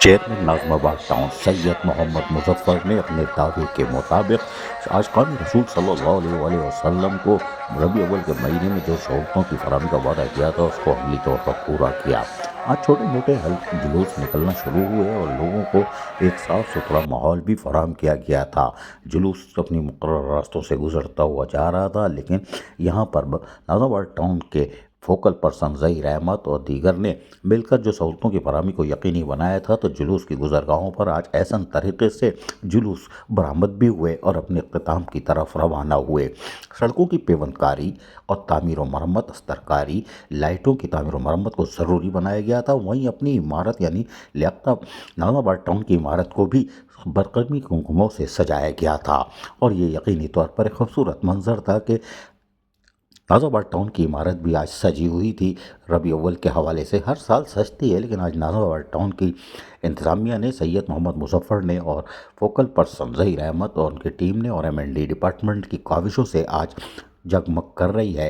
Chairman ناظم آباد town سید محمد مظفر نے اپنے دعوے کے مطابق اشقان رسول صلی اللہ علیہ وآلہ وسلم کو ربیع اول کے مہینے میں جو سہولتوں کی فراہمی کا وعدہ کیا تھا اس کو عملی طور پر پورا کیا۔ آج چھوٹے موٹے جلوس نکلنا شروع ہوئے اور لوگوں کو ایک صاف ستھرا ماحول بھی فراہم کیا گیا تھا۔ جلوس اپنی مقررہ راستوں سے گزرتا ہوا جا رہا تھا، لیکن یہاں پر ناظم آباد ٹاؤن کے فوکل پرسن ظہیر احمد اور دیگر نے مل کر جو سہولتوں کی فراہمی کو یقینی بنایا تھا، تو جلوس کی گزرگاہوں پر آج ایسن طریقے سے جلوس برآمد بھی ہوئے اور اپنے اختتام کی طرف روانہ ہوئے۔ سڑکوں کی پیوند کاری اور تعمیر و مرمت، استرکاری، لائٹوں کی تعمیر و مرمت کو ضروری بنایا گیا تھا۔ وہیں اپنی عمارت یعنی لیاقتہ ناظم آباد ٹاؤن کی عمارت کو بھی برقمی کنکموں سے سجایا گیا تھا، اور یہ یقینی طور پر ایک خوبصورت منظر تھا کہ ناظم آباد ٹاؤن کی عمارت بھی آج سجی ہوئی تھی۔ ربیع اول کے حوالے سے ہر سال سجتی ہے، لیکن آج ناظم آباد ٹاؤن کی انتظامیہ نے، سید محمد مظفر نے اور فوکل پرسن ظہیر احمد اور ان کی ٹیم نے اور M&D ڈپارٹمنٹ کی کاوشوں سے آج جگمگ کر رہی ہے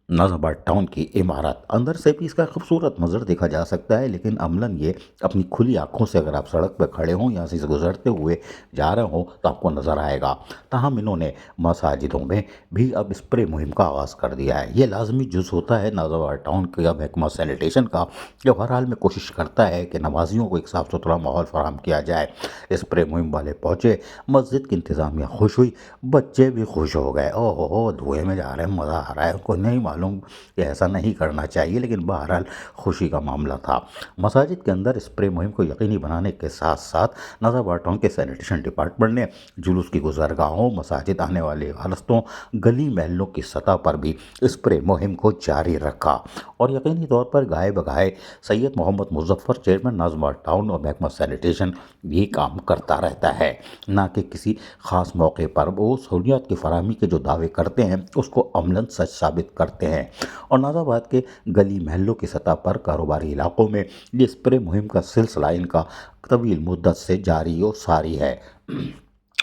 ناظم آباد ٹاؤن کی عمارت۔ اندر سے بھی اس کا خوبصورت منظر دیکھا جا سکتا ہے، لیکن عملاً یہ اپنی کھلی آنکھوں سے اگر آپ سڑک پہ کھڑے ہوں یا سے گزرتے ہوئے جا رہے ہوں تو آپ کو نظر آئے گا۔ تاہم انہوں نے مساجدوں میں بھی اب اسپرے مہم کا آغاز کر دیا ہے۔ یہ لازمی جز ہوتا ہے ناظم آباد ٹاؤن کے محکمہ سینیٹیشن کا، جو ہر حال میں کوشش کرتا ہے کہ نمازیوں کو ایک صاف ستھرا ماحول فراہم کیا جائے۔ اسپرے مہم والے پہنچے، مسجد کی انتظامیہ خوش ہوئی، بچے بھی خوش ہو گئے۔ اوہ دھوئے میں جا رہے ہیں، مزہ آ رہا ہے، کو نہیں معلوم کہ ایسا نہیں کرنا چاہیے، لیکن بہرحال خوشی کا معاملہ تھا۔ مساجد کے اندر اسپرے مہم کو یقینی بنانے کے ساتھ ساتھ ناظم آباد ٹاؤن کے سینیٹیشن ڈپارٹمنٹ نے جلوس کی گزرگاہوں، مساجد آنے والے راستوں، گلی محلوں کی سطح پر بھی اسپرے مہم کو جاری رکھا، اور یقینی طور پر گائے بگائے سید محمد مظفر چیئرمین ناظم آباد ٹاؤن اور محکمہ سینیٹیشن یہ کام کرتا رہتا ہے، نہ کہ کسی خاص موقع پر وہ سہولیات کی فراہمی کے جو دعوے کرتے ہیں اس کو عملاً سچ ثابت کرتے ہیں۔ اور ناظم آباد کے گلی محلوں کی سطح پر کاروباری علاقوں میں یہ اسپرے مہم کا سلسلہ ان کا طویل مدت سے جاری و ساری ہے،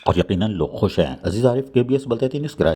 اور یقیناً لوگ خوش ہیں۔ عزیز عارف، KBS بلدیاتی نیوز